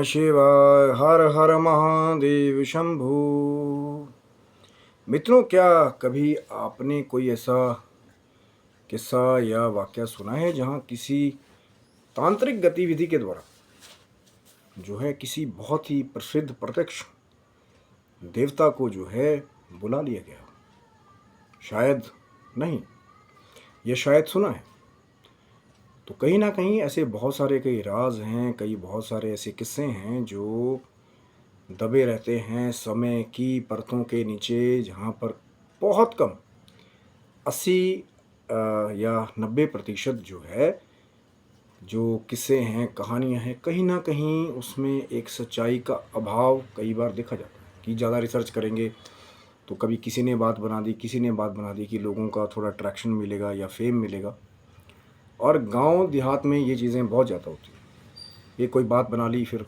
शिवाय। हर हर महादेव शंभू। मित्रों, क्या कभी आपने कोई ऐसा किस्सा या वाकया सुना है जहां किसी तांत्रिक गतिविधि के द्वारा जो है किसी बहुत ही प्रसिद्ध प्रत्यक्ष देवता को जो है बुला लिया गया? शायद नहीं, यह शायद सुना है। तो कहीं ना कहीं ऐसे बहुत सारे कई राज हैं, कई बहुत सारे ऐसे किस्से हैं जो दबे रहते हैं समय की परतों के नीचे, जहाँ पर बहुत कम 80 या 90% जो है जो किस्से हैं, कहानियाँ हैं, कहीं ना कहीं उसमें एक सच्चाई का अभाव कई बार देखा जाता है। कि ज़्यादा रिसर्च करेंगे तो कभी किसी ने बात बना दी, किसी ने बात बना दी कि लोगों का थोड़ा ट्रैक्शन मिलेगा या फेम मिलेगा। और गांव देहात में ये चीज़ें बहुत ज़्यादा होती हैं। ये कोई बात बना ली, फिर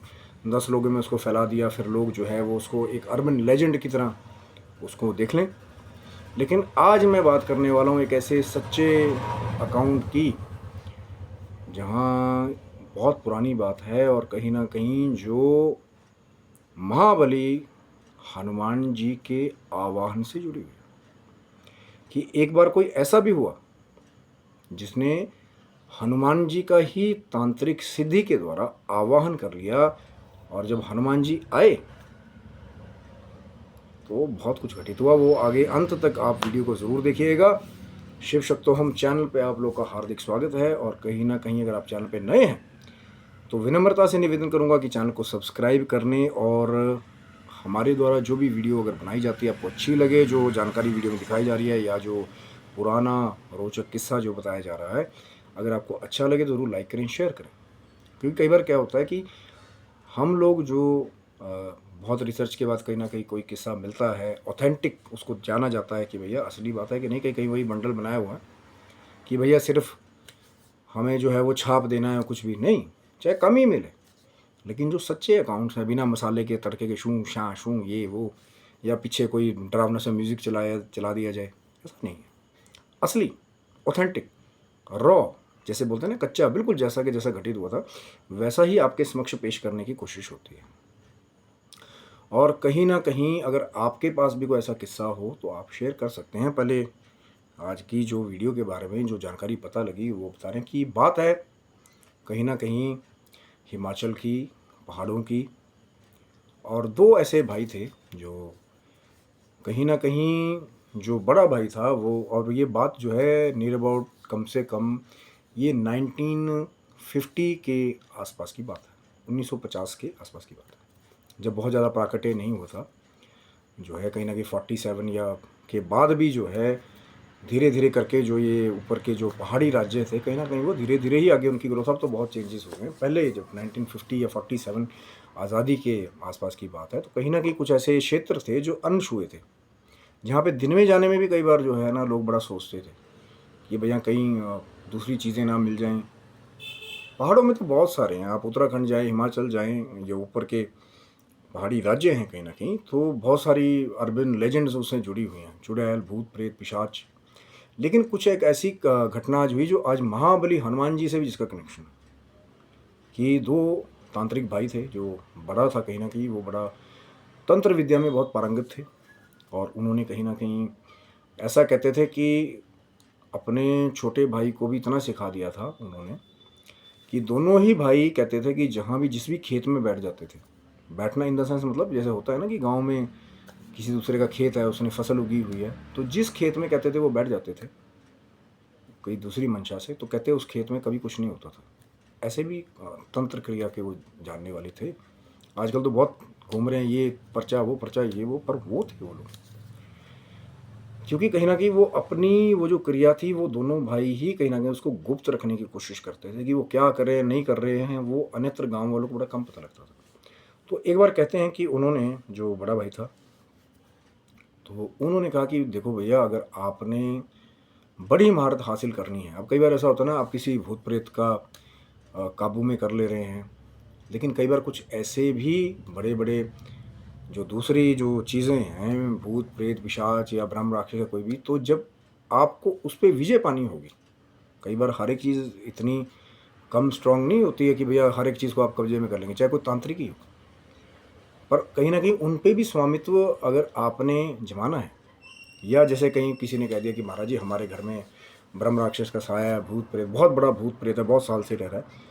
10 लोगों में उसको फैला दिया, फिर लोग जो है वो उसको एक अर्बन लेजेंड की तरह उसको देख लें। लेकिन आज मैं बात करने वाला हूँ एक ऐसे सच्चे अकाउंट की जहाँ बहुत पुरानी बात है और कहीं ना कहीं जो महाबली हनुमान जी के आवाहन से जुड़ी हुई है। कि एक बार कोई ऐसा भी हुआ जिसने हनुमान जी का ही तांत्रिक सिद्धि के द्वारा आवाहन कर लिया, और जब हनुमान जी आए तो बहुत कुछ घटित हुआ। वो आगे अंत तक आप वीडियो को ज़रूर देखिएगा। शिव शक्तोहम चैनल पे आप लोग का हार्दिक स्वागत है। और कहीं ना कहीं अगर आप चैनल पे नए हैं तो विनम्रता से निवेदन करूंगा कि चैनल को सब्सक्राइब करने, और हमारे द्वारा जो भी वीडियो अगर बनाई जाती है आपको अच्छी लगे, जो जानकारी वीडियो में दिखाई जा रही है या जो पुराना रोचक किस्सा जो बताया जा रहा है, अगर आपको अच्छा लगे तो ज़रूर लाइक करें, शेयर करें। क्योंकि कई बार क्या होता है कि हम लोग जो बहुत रिसर्च के बाद कहीं ना कहीं कोई किस्सा मिलता है ऑथेंटिक, उसको जाना जाता है कि भैया असली बात है कि नहीं, कहीं कहीं वही बंडल बनाया हुआ है कि भैया सिर्फ हमें जो है वो छाप देना है, कुछ भी नहीं, चाहे कम ही मिले। लेकिन जो सच्चे अकाउंट्स हैं, बिना मसाले के तड़के के शूं शां शूं ये वो, या पीछे कोई डरावना सा म्यूज़िक चला दिया जाए, ऐसा नहीं है। असली, ऑथेंटिक, रॉ, जैसे बोलते हैं ना, कच्चा, बिल्कुल जैसा कि जैसा घटित हुआ था वैसा ही आपके समक्ष पेश करने की कोशिश होती है। और कहीं ना कहीं अगर आपके पास भी कोई ऐसा किस्सा हो तो आप शेयर कर सकते हैं। पहले आज की जो वीडियो के बारे में जो जानकारी पता लगी वो बता रहे हैं कि बात है कहीं ना कहीं हिमाचल की पहाड़ों की। और दो ऐसे भाई थे जो कहीं ना कहीं, जो बड़ा भाई था वो, और ये बात जो है नियर अबाउट कम से कम ये 1950 के आसपास की बात है, 1950 के आसपास की बात है, जब बहुत ज़्यादा प्राकट्य नहीं हुआ था। जो है कहीं ना कहीं 47 या के बाद भी जो है धीरे धीरे करके जो ये ऊपर के जो पहाड़ी राज्य थे, कहीं ना कहीं वो धीरे धीरे ही आगे उनकी ग्रोथ। अब तो बहुत चेंजेस हो गए। पहले जब 1950 या 47 आज़ादी के आसपास की बात है तो कहीं ना कहीं कुछ ऐसे क्षेत्र थे जो अनछुए थे, जहाँ पे दिन में जाने में भी कई बार जो है ना लोग बड़ा सोचते थे कि भैया कहीं दूसरी चीज़ें ना मिल जाएं। पहाड़ों में तो बहुत सारे हैं, आप उत्तराखंड जाएं, हिमाचल जाएं, जो ऊपर के पहाड़ी राज्य हैं, कहीं ना कहीं तो बहुत सारी अर्बन लेजेंड्स उससे जुड़ी हुई हैं, चुड़ैल, भूत प्रेत, पिशाच। लेकिन कुछ एक ऐसी घटना आज हुई जो आज महाबली हनुमान जी से भी जिसका कनेक्शन है। कि दो तांत्रिक भाई थे, जो बड़ा था कहीं ना कहीं, वो बड़ा तंत्र विद्या में बहुत पारंगत थे। और उन्होंने कहीं ना कहीं ऐसा कहते थे कि अपने छोटे भाई को भी इतना सिखा दिया था उन्होंने कि दोनों ही भाई कहते थे कि जहाँ भी जिस भी खेत में बैठ जाते थे, बैठना इन द सेंस मतलब जैसे होता है ना कि गांव में किसी दूसरे का खेत है, उसने फसल उगी हुई है, तो जिस खेत में कहते थे वो बैठ जाते थे कोई दूसरी मंशा से, तो कहते उस खेत में कभी कुछ नहीं होता था। ऐसे भी तंत्र क्रिया के वो जानने वाले थे। आजकल तो बहुत घूम रहे हैं ये पर्चा वो पर्चा ये वो, पर वो थे वो लोग। क्योंकि कहीं ना कहीं वो अपनी वो जो क्रिया थी वो दोनों भाई ही कहीं ना कहीं उसको गुप्त रखने की कोशिश करते थे कि वो क्या कर रहे हैं नहीं कर रहे हैं, वो अन्यत्र गांव वालों को बड़ा कम पता लगता था। तो एक बार कहते हैं कि उन्होंने, जो बड़ा भाई था, तो उन्होंने कहा कि देखो भैया, अगर आपने बड़ी महारत हासिल करनी है, अब कई बार ऐसा होता है ना, आप किसी भूत प्रेत का काबू में कर ले रहे हैं, लेकिन कई बार कुछ ऐसे भी बड़े बड़े जो दूसरी जो चीज़ें हैं, भूत प्रेत पिशाच या ब्रह्म राक्षस या कोई भी, तो जब आपको उस पर विजय पानी होगी, कई बार हर एक चीज़ इतनी कम स्ट्रांग नहीं होती है कि भैया हर एक चीज़ को आप कब्जे में कर लेंगे, चाहे कोई तांत्रिक ही हो। पर कहीं ना कहीं उन पे भी स्वामित्व अगर आपने जमाना है, या जैसे कहीं किसी ने कह दिया कि महाराज जी हमारे घर में ब्रह्म राक्षस का साया है, भूत प्रेत, बहुत बड़ा भूत प्रेत है, बहुत साल से रह रहा है,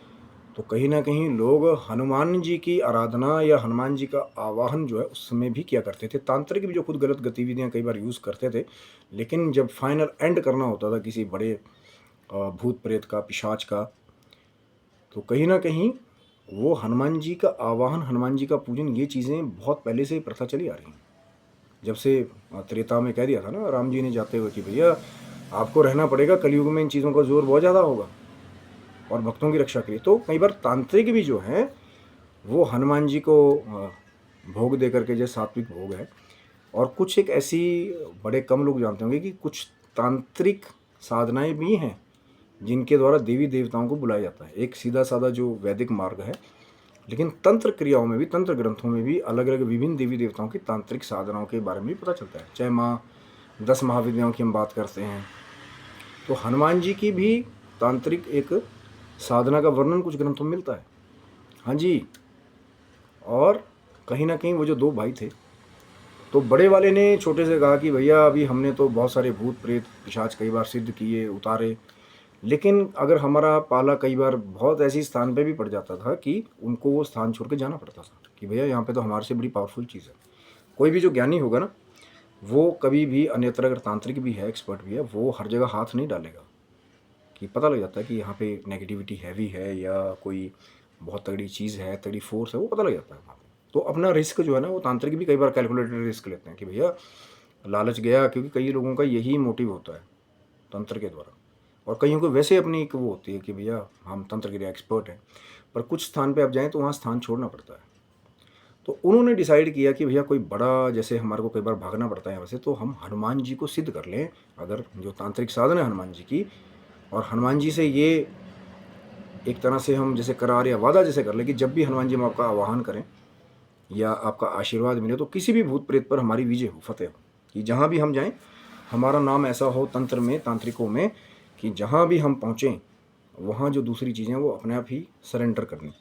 तो कहीं ना कहीं लोग हनुमान जी की आराधना या हनुमान जी का आवाहन जो है उस समय भी किया करते थे। तांत्रिक भी जो खुद गलत गतिविधियां कई बार यूज़ करते थे, लेकिन जब फाइनल एंड करना होता था किसी बड़े भूत प्रेत का, पिशाच का, तो कहीं ना कहीं वो हनुमान जी का आवाहन, हनुमान जी का पूजन, ये चीज़ें बहुत पहले से प्रथा चली आ रही हैं। जब से त्रेता में कह दिया था ना राम जी ने जाते हुए कि भैया आपको रहना पड़ेगा, कलयुग में इन चीज़ों का जोर बहुत ज़्यादा होगा और भक्तों की रक्षा के लिए। तो कई बार तांत्रिक भी जो हैं वो हनुमान जी को भोग दे करके, जैसे सात्विक भोग है, और कुछ एक ऐसी बड़े कम लोग जानते होंगे कि कुछ तांत्रिक साधनाएं भी हैं जिनके द्वारा देवी देवताओं को बुलाया जाता है। एक सीधा साधा जो वैदिक मार्ग है, लेकिन तंत्र क्रियाओं में भी, तंत्र ग्रंथों में भी अलग अलग विभिन्न देवी देवताओं की तांत्रिक साधनाओं के बारे में भी पता चलता है। चाहे माँ 10 महाविद्याओं की हम बात करते हैं, तो हनुमान जी की भी तांत्रिक एक साधना का वर्णन कुछ ग्रंथों में मिलता है। हाँ जी। और कहीं ना कहीं वो जो दो भाई थे, तो बड़े वाले ने छोटे से कहा कि भैया अभी हमने तो बहुत सारे भूत प्रेत पिशाच कई बार सिद्ध किए, उतारे, लेकिन अगर हमारा पाला कई बार बहुत ऐसी स्थान पे भी पड़ जाता था कि उनको वो स्थान छोड़ के जाना पड़ता था कि भैया यहाँ पे तो हमारे से बड़ी पावरफुल चीज़ है। कोई भी जो ज्ञानी होगा ना, वो कभी भी, अन्यत्र अगर तांत्रिक भी है, एक्सपर्ट भी है, वो हर जगह हाथ नहीं डालेगा। कि पता लग जाता है कि यहाँ पे नेगेटिविटी हैवी है या कोई बहुत तगड़ी चीज़ है, तगड़ी फोर्स है, वो पता लग जाता है वहाँ पे। तो अपना रिस्क जो है ना, वो तांत्रिक भी कई बार कैलकुलेटेड रिस्क लेते हैं कि भैया लालच गया, क्योंकि कई लोगों का यही मोटिव होता है तंत्र के द्वारा। और कईयों को वैसे अपनी एक वो होती है कि भैया हम तंत्र के लिए एक्सपर्ट हैं, पर कुछ स्थान पे आप जाएँ तो वहाँ स्थान छोड़ना पड़ता है। तो उन्होंने डिसाइड किया कि भैया कोई बड़ा, जैसे हमारे को कई बार भागना पड़ता है वैसे, तो हम हनुमान जी को सिद्ध कर लें, अगर जो तांत्रिक साधन है हनुमान जी की, और हनुमान जी से ये एक तरह से हम जैसे करार या वादा जैसे कर लें कि जब भी हनुमान जी हम आपका आवाहन करें या आपका आशीर्वाद मिले, तो किसी भी भूत प्रेत पर हमारी विजय हो, फतेह हो, कि जहाँ भी हम जाएं हमारा नाम ऐसा हो तंत्र में, तांत्रिकों में, कि जहाँ भी हम पहुँचें वहाँ जो दूसरी चीज़ें वो अपने आप ही सरेंडर करनी।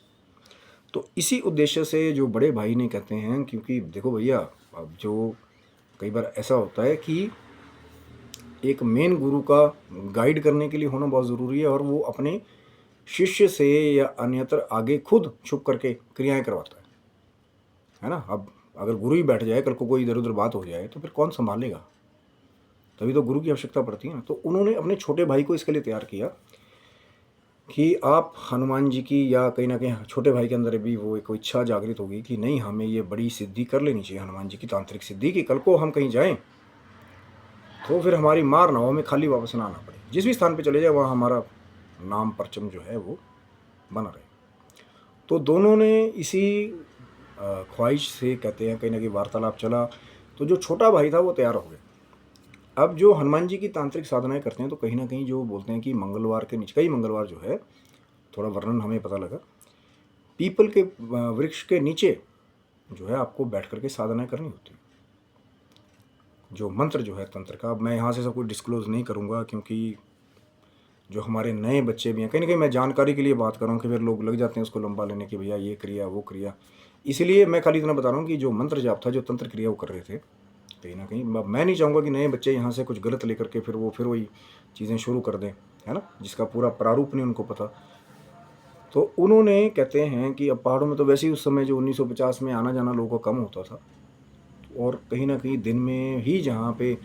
तो इसी उद्देश्य से जो बड़े भाई ने कहते हैं, क्योंकि देखो भैया, अब जो कई बार ऐसा होता है कि एक मेन गुरु का गाइड करने के लिए होना बहुत ज़रूरी है, और वो अपने शिष्य से या अन्यत्र आगे खुद छुप करके क्रियाएं करवाता है ना। अब अगर गुरु ही बैठ जाए, कल को कोई इधर उधर बात हो जाए, तो फिर कौन संभालेगा? तभी तो गुरु की आवश्यकता पड़ती है ना। तो उन्होंने अपने छोटे भाई को इसके लिए तैयार किया कि आप हनुमान जी की, या कहीं ना कहीं छोटे भाई के अंदर भी वो एक इच्छा जागृत होगी कि नहीं, हमें ये बड़ी सिद्धि कर लेनी चाहिए हनुमान जी की, तांत्रिक सिद्धि, कि कल को हम कहीं जाएं तो फिर हमारी मार ना हो, हमें खाली वापस ना आना पड़े, जिस भी स्थान पे चले जाए वहाँ हमारा नाम परचम जो है वो बना रहे। तो दोनों ने इसी ख्वाहिश से, कहते हैं, कहीं ना कहीं वार्तालाप चला, तो जो छोटा भाई था वो तैयार हो गया। अब जो हनुमान जी की तांत्रिक साधनाएं करते हैं, तो कहीं ना कहीं जो बोलते हैं कि मंगलवार के नीचे, कई मंगलवार जो है, थोड़ा वर्णन हमें पता लगा, पीपल के वृक्ष के नीचे जो है आपको बैठ करके साधनाएं करनी होती है। जो मंत्र जो है तंत्र का, अब मैं यहाँ से सब कुछ डिस्क्लोज नहीं करूँगा, क्योंकि जो हमारे नए बच्चे भी हैं, कहीं ना कहीं मैं जानकारी के लिए बात कर रहा हूँ कि फिर लोग लग जाते हैं उसको लंबा लेने की, भैया ये क्रिया वो क्रिया। इसलिए मैं खाली इतना बता रहा हूँ कि जो मंत्र जाप था, जो तंत्र क्रिया वो कर रहे थे, कहीं ना कहीं मैं नहीं चाहूँगा कि नए बच्चे यहाँ से कुछ गलत लेकर के फिर वही चीज़ें शुरू कर दें, है ना, जिसका पूरा प्रारूप नहीं उनको पता। तो उन्होंने, कहते हैं कि अब पहाड़ों में तो वैसे ही उस समय जो 1950 में आना जाना लोगों का कम होता था, और कहीं ना कहीं दिन में ही जहाँ पे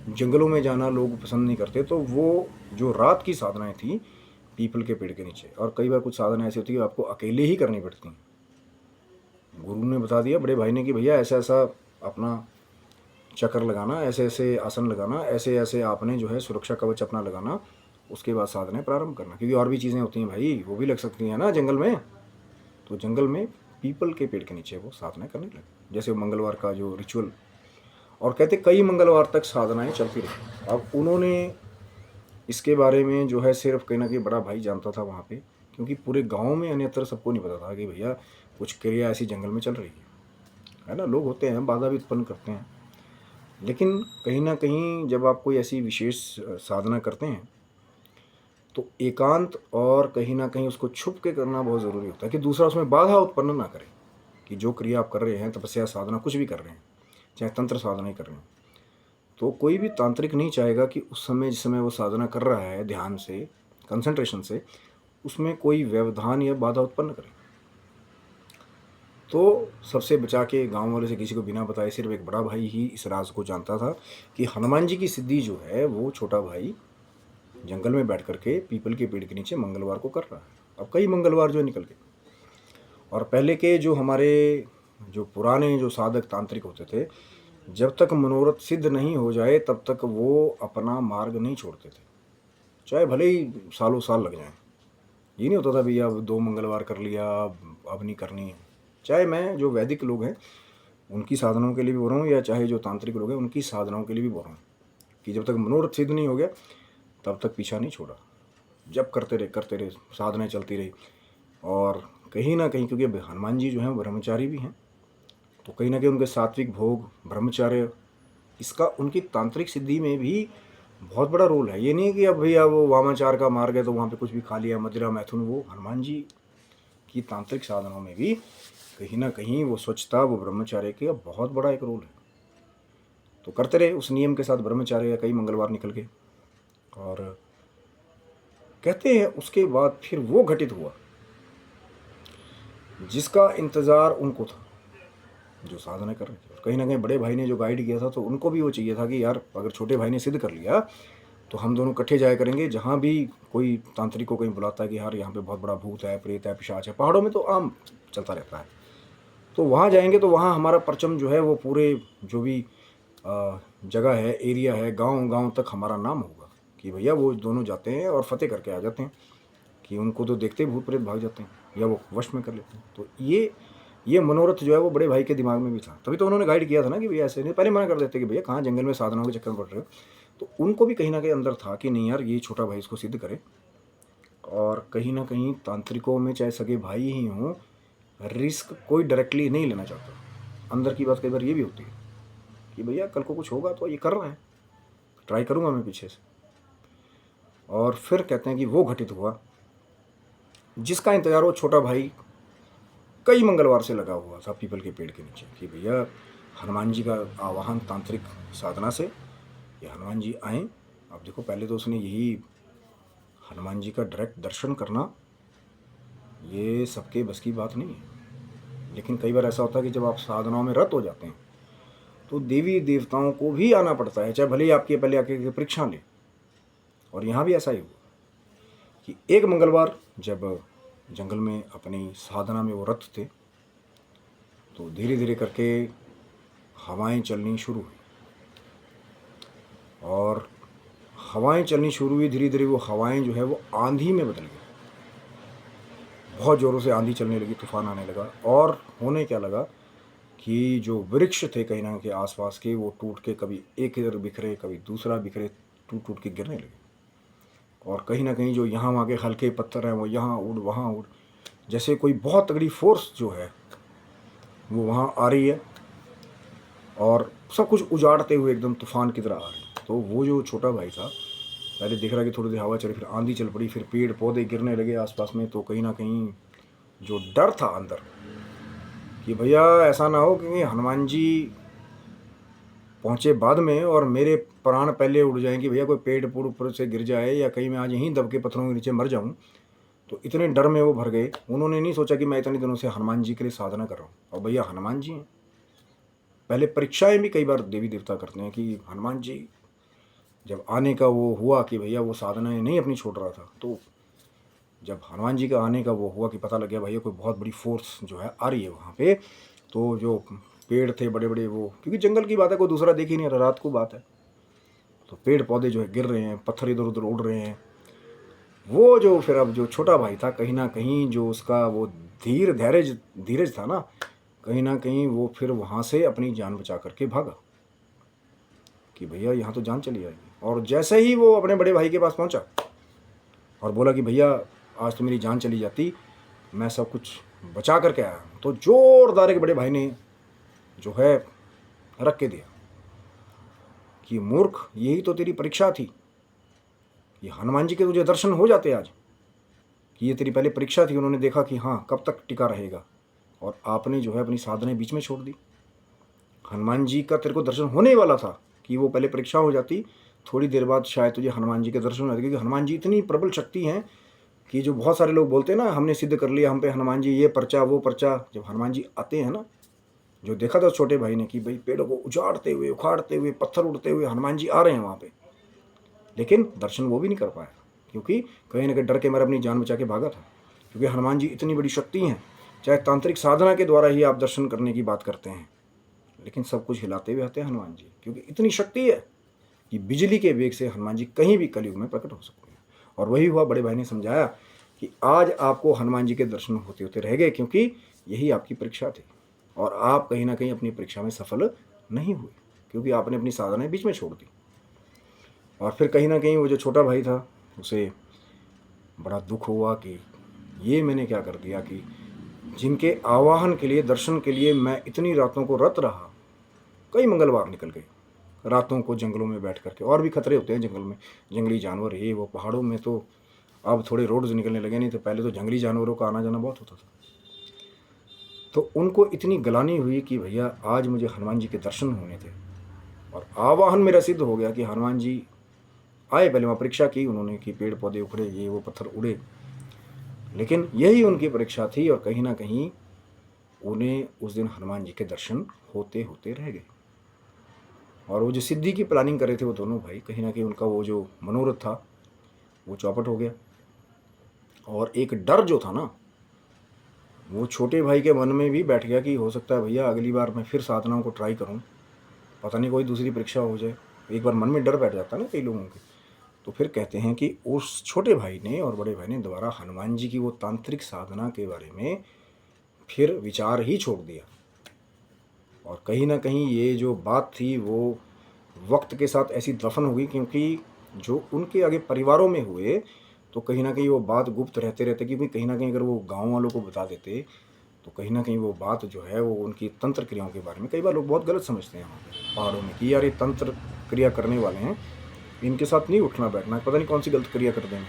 जंगलों में जाना लोग पसंद नहीं करते, तो वो जो रात की साधनाएं थी पीपल के पेड़ के नीचे, और कई बार कुछ साधनाएं ऐसी होती है कि आपको अकेले ही करनी पड़ती हैं। गुरु ने बता दिया, बड़े भाई ने, कि भैया ऐसा ऐसा अपना चक्र लगाना, ऐसे ऐसे आसन लगाना, ऐसे ऐसे आपने जो है सुरक्षा कवच अपना लगाना, उसके बाद साधनाएं प्रारंभ करना, क्योंकि और भी चीज़ें होती हैं भाई, वो भी लग सकती हैं ना जंगल में। तो जंगल में पीपल के पेड़ के नीचे वो साधनाएं करने लगे, जैसे मंगलवार का जो रिचुअल, और कहते कई मंगलवार तक साधनाएं चलती रही। अब उन्होंने इसके बारे में जो है सिर्फ कहीं ना कहीं बड़ा भाई जानता था वहाँ पे, क्योंकि पूरे गांव में अन्यत्र सबको नहीं पता था कि भैया कुछ क्रिया ऐसी जंगल में चल रही है ना। लोग होते हैं, बाधा भी उत्पन्न करते हैं, लेकिन कहीं ना कहीं जब आप कोई ऐसी विशेष साधना करते हैं, तो एकांत और कहीं ना कहीं उसको छुप के करना बहुत ज़रूरी होता है कि दूसरा उसमें बाधा उत्पन्न ना करे। कि जो क्रिया आप कर रहे हैं, तपस्या साधना कुछ भी कर रहे हैं, चाहे तंत्र साधना ही कर रहे हैं, तो कोई भी तांत्रिक नहीं चाहेगा कि उस समय जिस समय वो साधना कर रहा है ध्यान से, कंसंट्रेशन से, उसमें कोई व्यवधान या बाधा उत्पन्न करे। तो सबसे बचा के गांव वाले से किसी को बिना बताए सिर्फ एक बड़ा भाई ही इस राज को जानता था कि हनुमान जी की सिद्धि जो है वो छोटा भाई जंगल में बैठ करके पीपल के पेड़ के नीचे मंगलवार को कर रहा है। अब कई मंगलवार जो निकल गए, और पहले के जो हमारे जो पुराने जो साधक तांत्रिक होते थे, जब तक मनोरथ सिद्ध नहीं हो जाए तब तक वो अपना मार्ग नहीं छोड़ते थे, चाहे भले ही सालों साल लग जाएं। ये नहीं होता था भैया अब 2 मंगलवार कर लिया, अब नहीं करनी है। चाहे मैं जो वैदिक लोग हैं उनकी साधनाओं के लिए भी बोल रहा हूँ, या चाहे जो तांत्रिक लोग हैं उनकी साधनाओं के लिए भी बोल रहा हूँ कि जब तक मनोरथ सिद्ध नहीं हो गया तब तक पीछा नहीं छोड़ा। जब करते रहे साधनाएं चलती रही। और कहीं ना कहीं क्योंकि हनुमान जी जो हैं ब्रह्मचारी भी हैं, तो कहीं ना कहीं उनके सात्विक भोग, ब्रह्मचर्य, इसका उनकी तांत्रिक सिद्धि में भी बहुत बड़ा रोल है। ये नहीं कि अब भैया वो वामाचार का मार्ग है तो वहाँ पे कुछ भी खा लिया, मदिरा मैथुन, वो हनुमान जी की तांत्रिक साधनाओं में भी कहीं ना कहीं वो स्वच्छता, वो ब्रह्मचार्य का बहुत बड़ा एक रोल है। तो करते रहे उस नियम के साथ ब्रह्मचार्य, या कई मंगलवार निकल गए। और कहते हैं उसके बाद फिर वो घटित हुआ जिसका इंतज़ार उनको था, जो साधना कर रहे थे। और कहीं ना कहीं बड़े भाई ने जो गाइड किया था तो उनको भी वो चाहिए था कि यार अगर छोटे भाई ने सिद्ध कर लिया तो हम दोनों इकट्ठे जाया करेंगे। जहाँ भी कोई तांत्रिक को कहीं बुलाता है कि यार यहाँ पे बहुत बड़ा भूत है, प्रेत है, पिशाच है, पहाड़ों में तो आम चलता रहता है, तो वहाँ जाएंगे तो वहाँ हमारा परचम जो है वो पूरे जो भी जगह है, एरिया है, गांव गांव तक हमारा नाम होगा कि भैया वो दोनों जाते हैं और फतेह करके आ जाते हैं, कि उनको तो देखते ही भूत प्रेत भाग जाते हैं या वो वश में कर लेते हैं। तो ये मनोरथ जो है वो बड़े भाई के दिमाग में भी था, तभी तो उन्होंने गाइड किया था ना कि भैया ऐसे नहीं। पहले मना कर देते कि भैया कहाँ जंगल में साधनाओं के चक्कर में पड़ रहे हो। तो उनको भी कहीं ना कहीं अंदर था कि नहीं यार ये छोटा भाई इसको सिद्ध करे। और कहीं ना कहीं तांत्रिकों में चाहे सगे भाई ही हों, रिस्क कोई डायरेक्टली नहीं लेना चाहता। अंदर की बात कई बार ये भी होती है कि भैया कल को कुछ होगा तो ये कर रहा है, ट्राई करूँगा मैं पीछे से। और फिर कहते हैं कि वो घटित हुआ जिसका इंतजार वो छोटा भाई कई मंगलवार से लगा हुआ था पीपल के पेड़ के नीचे, कि भैया हनुमान जी का आवाहन तांत्रिक साधना से या हनुमान जी आएँ। अब देखो पहले तो उसने यही हनुमान जी का डायरेक्ट दर्शन करना ये सबके बस की बात नहीं है। लेकिन कई बार ऐसा होता है कि जब आप साधनाओं में रत हो जाते हैं तो देवी देवताओं को भी आना पड़ता है, चाहे भले ही आपके पहले आके परीक्षा लें। और यहाँ भी ऐसा ही हुआ कि एक मंगलवार जब जंगल में अपनी साधना में वो रत थे तो धीरे धीरे करके हवाएं चलनी शुरू हुई। और हवाएं चलनी शुरू हुई धीरे धीरे, वो हवाएं जो है वो आंधी में बदल गई। बहुत ज़ोरों से आंधी चलने लगी, तूफान आने लगा। और होने क्या लगा कि जो वृक्ष थे कहीं ना के आसपास के, वो टूट के कभी एक इधर बिखरे, कभी दूसरा बिखरे, टूट टूट के गिरने लगे। और कहीं ना कहीं जो यहाँ वहाँ के हल्के पत्थर हैं वो यहाँ उड़ वहाँ उड़, जैसे कोई बहुत तगड़ी फोर्स जो है वो वहाँ आ रही है और सब कुछ उजाड़ते हुए एकदम तूफान की तरह आ रही है। तो वो जो छोटा भाई था पहले देख रहा कि थोड़ी देर हवा चली, फिर आंधी चल पड़ी, फिर पेड़ पौधे गिरने लगे आसपास में। तो कहीं ना कहीं जो डर था अंदर कि भैया ऐसा ना हो कि हनुमान जी पहुँचे बाद में और मेरे प्राण पहले उड़ जाएंगे, भैया कोई पेड़ पूड़ ऊपर से गिर जाए या कहीं मैं आज यहीं दब के पत्थरों के नीचे मर जाऊँ। तो इतने डर में वो भर गए, उन्होंने नहीं सोचा कि मैं इतने दिनों से हनुमान जी के लिए साधना कर रहा हूँ और भैया हनुमान जी हैं। पहले परीक्षाएं भी कई बार देवी देवता करते हैं कि हनुमान जी जब आने का वो हुआ कि भैया वो साधनाएं नहीं अपनी छोड़ रहा था, तो जब हनुमान जी का आने का वो हुआ कि पता लग गया भैया कोई बहुत बड़ी फोर्स जो है आ रही है वहाँ पे, तो जो पेड़ थे बड़े बड़े, वो क्योंकि जंगल की बात है, कोई दूसरा देख ही नहीं रहा, रात को बात है, तो पेड़ पौधे जो है गिर रहे हैं, पत्थर इधर उधर उड़ रहे हैं। वो जो फिर अब जो छोटा भाई था कहीं ना कहीं जो उसका वो धीरज था ना, कहीं ना कहीं वो फिर वहाँ से अपनी जान बचा करके भागा कि भैया यहाँ तो जान चली जाएगी। और जैसे ही वो अपने बड़े भाई के पास पहुँचा और बोला कि भैया आज तो मेरी जान चली जाती, मैं सब कुछ बचा करके आया हूँ, तो जोरदार एक बड़े भाई ने जो है रख के दिया कि मूर्ख, यही तो तेरी परीक्षा थी कि हनुमान जी के तुझे दर्शन हो जाते आज, कि ये तेरी पहले परीक्षा थी, उन्होंने देखा कि हाँ कब तक टिका रहेगा, और आपने जो है अपनी साधनाएं बीच में छोड़ दी। हनुमान जी का तेरे को दर्शन होने वाला था कि वो पहले परीक्षा हो जाती, थोड़ी देर बाद शायद तुझे हनुमान जी के दर्शन हो जाते, क्योंकि हनुमान जी इतनी प्रबल शक्ति हैं कि जो बहुत सारे लोग बोलते हैं ना हमने सिद्ध कर लिया, हम पे हनुमान जी ये पर्चा वो पर्चा, जब हनुमान जी आते हैं ना, जो देखा था छोटे भाई ने कि भाई पेड़ों को उजाड़ते हुए उखाड़ते हुए पत्थर उड़ते हुए हनुमान जी आ रहे हैं वहाँ पे, लेकिन दर्शन वो भी नहीं कर पाया, क्योंकि कहीं ना कहीं डर के मारे अपनी जान बचा के भागा था। क्योंकि हनुमान जी इतनी बड़ी शक्ति हैं, चाहे तांत्रिक साधना के द्वारा ही आप दर्शन करने की बात करते हैं, लेकिन सब कुछ हिलाते हुए आते हैं हनुमान जी, क्योंकि इतनी शक्ति है कि बिजली के वेग से हनुमान जी कहीं भी कलयुग में प्रकट हो सकते हैं। और वही हुआ, बड़े भाई ने समझाया कि आज आपको हनुमान जी के दर्शन होते होते रह गए, क्योंकि यही आपकी परीक्षा थी, और आप कहीं ना कहीं अपनी परीक्षा में सफल नहीं हुए, क्योंकि आपने अपनी साधनाएं बीच में छोड़ दी। और फिर कहीं ना कहीं वो जो छोटा भाई था उसे बड़ा दुख हुआ कि ये मैंने क्या कर दिया, कि जिनके आवाहन के लिए दर्शन के लिए मैं इतनी रातों को रत रहा, कई मंगलवार निकल गए रातों को जंगलों में बैठ करके, और भी खतरे होते हैं जंगल में, जंगली जानवर ये वो, पहाड़ों में तो अब थोड़े रोड्स निकलने लगे, नहीं तो पहले तो जंगली जानवरों का आना जाना बहुत होता था। तो उनको इतनी गलानी हुई कि भैया आज मुझे हनुमान जी के दर्शन होने थे, और आवाहन मेरा सिद्ध हो गया कि हनुमान जी आए, पहले वहाँ परीक्षा की उन्होंने कि पेड़ पौधे उखड़े ये वो पत्थर उड़े, लेकिन यही उनकी परीक्षा थी, और कहीं ना कहीं उन्हें उस दिन हनुमान जी के दर्शन होते होते रह गए। और वो जो सिद्धि की प्लानिंग कर रहे थे वो दोनों भाई, कहीं ना कहीं उनका वो जो मनोरथ था वो चौपट हो गया। और एक डर जो था ना, वो छोटे भाई के मन में भी बैठ गया कि हो सकता है भैया अगली बार मैं फिर साधनाओं को ट्राई करूं, पता नहीं कोई दूसरी परीक्षा हो जाए। एक बार मन में डर बैठ जाता है ना कई लोगों के। तो फिर कहते हैं कि उस छोटे भाई ने और बड़े भाई ने दोबारा हनुमान जी की वो तांत्रिक साधना के बारे में फिर विचार ही छोड़ दिया। और कहीं ना कहीं ये जो बात थी वो वक्त के साथ ऐसी दफन हो गई, क्योंकि जो उनके आगे परिवारों में हुए तो कहीं ना कहीं वो बात गुप्त रहते रहते, क्योंकि कहीं ना कहीं अगर वो गांव वालों को बता देते तो कहीं ना कहीं वो बात जो है वो उनकी तंत्र क्रियाओं के बारे में, कई बार लोग बहुत गलत समझते हैं वहाँ पे पहाड़ों में कि यार ये तंत्र क्रिया करने वाले हैं, इनके साथ नहीं उठना बैठना, पता नहीं कौन सी गलत क्रिया कर देंगे।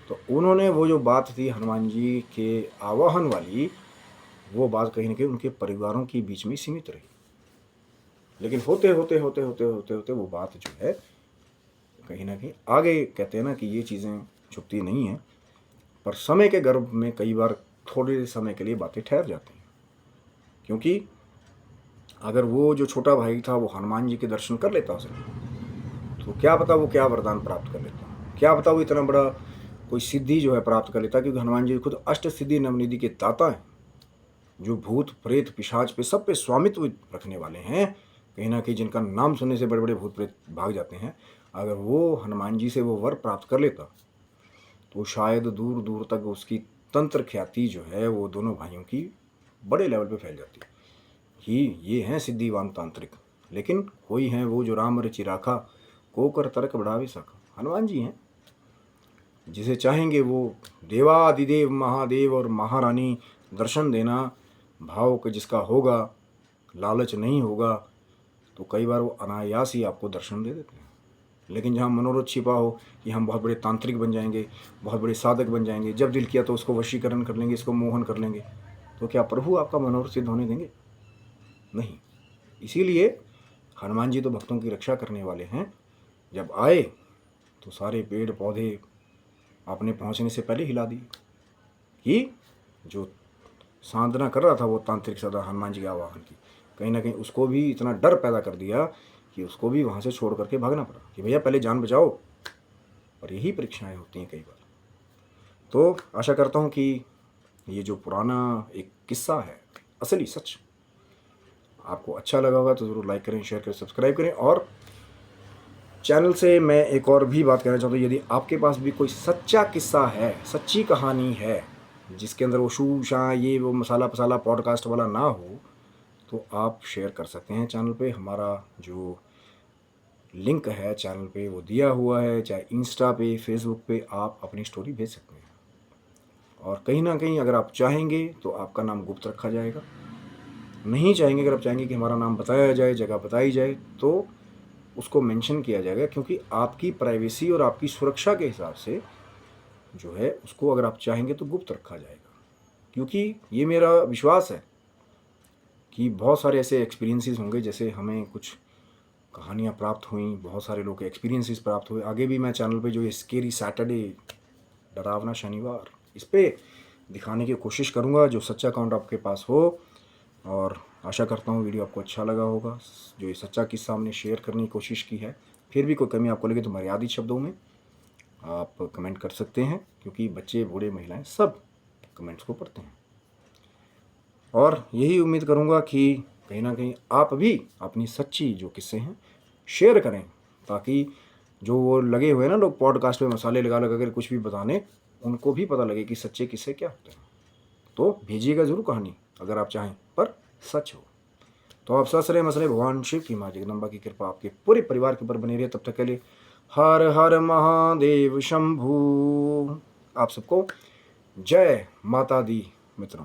तो उन्होंने वो जो बात थी हनुमान जी के आवाहन वाली, वो बात कहीं ना कहीं उनके परिवारों के बीच में सीमित रही, लेकिन होते होते होते होते होते होते वो बात जो है कहीं ना कहीं आगे, कहते हैं ना कि ये चीज़ें छुपती नहीं हैं, पर समय के गर्भ में कई बार थोड़े समय के लिए बातें ठहर जाती हैं। क्योंकि अगर वो जो छोटा भाई था वो हनुमान जी के दर्शन कर लेता उसने, तो क्या पता वो क्या वरदान प्राप्त कर लेता, क्या पता वो इतना बड़ा कोई सिद्धि जो है प्राप्त कर लेता, क्योंकि हनुमान जी खुद अष्ट सिद्धि नवनिधि के दाता हैं, जो भूत प्रेत पिशाच पे सब पे स्वामित्व रखने वाले हैं, कहीं ना कहीं जिनका नाम सुनने से बड़े बड़े भूत प्रेत भाग जाते हैं। अगर वो हनुमान जी से वो वर प्राप्त कर लेता तो शायद दूर दूर तक उसकी तंत्र ख्याति जो है वो दोनों भाइयों की बड़े लेवल पे फैल जाती कि ये हैं सिद्धिवान तांत्रिक। लेकिन कोई हैं वो जो राम रचि राखा, को कर तर्क बढ़ावे सका, हनुमान जी हैं, जिसे चाहेंगे वो देवादिदेव महादेव और महारानी दर्शन देना, भाव का जिसका होगा, लालच नहीं होगा, तो कई बार वो अनायास ही आपको दर्शन दे देते हैं। लेकिन जहाँ मनोरथ छिपा हो कि हम बहुत बड़े तांत्रिक बन जाएंगे, बहुत बड़े साधक बन जाएंगे, जब दिल किया तो उसको वशीकरण कर लेंगे, इसको मोहन कर लेंगे, तो क्या प्रभु आपका मनोरथ सिद्ध होने देंगे? नहीं। इसीलिए हनुमान जी तो भक्तों की रक्षा करने वाले हैं, जब आए तो सारे पेड़ पौधे आपने पहुंचने से पहले हिला दिए, कि जो साधना कर रहा था वो तांत्रिक सदा हनुमान जी के आवाहन की, कहीं ना कहीं उसको भी इतना डर पैदा कर दिया कि उसको भी वहाँ से छोड़ करके भागना पड़ा कि भैया पहले जान बचाओ। और यही परीक्षाएं होती हैं कई बार। तो आशा करता हूँ कि ये जो पुराना एक किस्सा है, असली सच, आपको अच्छा लगा होगा तो ज़रूर लाइक करें, शेयर करें, सब्सक्राइब करें। और चैनल से मैं एक और भी बात कहना चाहता हूँ, यदि आपके पास भी कोई सच्चा किस्सा है, सच्ची कहानी है, जिसके अंदर वो शू शा ये वो मसाला पसाला पॉडकास्ट वाला ना हो, तो आप शेयर कर सकते हैं चैनल पे। हमारा जो लिंक है चैनल पे वो दिया हुआ है, चाहे इंस्टा पे, फेसबुक पे आप अपनी स्टोरी भेज सकते हैं। और कहीं ना कहीं अगर आप चाहेंगे तो आपका नाम गुप्त रखा जाएगा, नहीं चाहेंगे, अगर आप चाहेंगे कि हमारा नाम बताया जाए, जगह बताई जाए, तो उसको मेंशन किया जाएगा, क्योंकि आपकी प्राइवेसी और आपकी सुरक्षा के हिसाब से जो है उसको अगर आप चाहेंगे तो गुप्त रखा जाएगा। क्योंकि ये मेरा विश्वास है कि बहुत सारे ऐसे एक्सपीरियंसेस होंगे, जैसे हमें कुछ कहानियाँ प्राप्त हुई, बहुत सारे लोग के एक्सपीरियंसेस प्राप्त हुए। आगे भी मैं चैनल पे जो ये स्केरी सैटरडे, डरावना शनिवार, इस पे दिखाने की कोशिश करूँगा जो सच्चा अकाउंट आपके पास हो। और आशा करता हूँ वीडियो आपको अच्छा लगा होगा। जो ये सच्चा किस्सा हमने शेयर करने की कोशिश की है, फिर भी कोई कमी आपको लगे तो मर्यादित शब्दों में आप कमेंट कर सकते हैं, क्योंकि बच्चे, बूढ़े, महिलाएं सब कमेंट्स को पढ़ते हैं। और यही उम्मीद करूँगा कि कहीं ना कहीं आप भी अपनी सच्ची जो किस्से हैं शेयर करें, ताकि जो वो लगे हुए हैं ना लोग पॉडकास्ट पे मसाले लगा लगा कर कुछ भी बताने, उनको भी पता लगे कि सच्चे किस्से क्या होते हैं। तो भेजिएगा ज़रूर कहानी अगर आप चाहें, पर सच हो। तो आप स्वस्थ रहे, मसले भगवान शिव की माँ जगदम्बा की कृपा आपके पूरे परिवार के ऊपर बनी रही। तब तक के लिए हर हर महादेव शंभू। आप सबको जय माता दी मित्रों।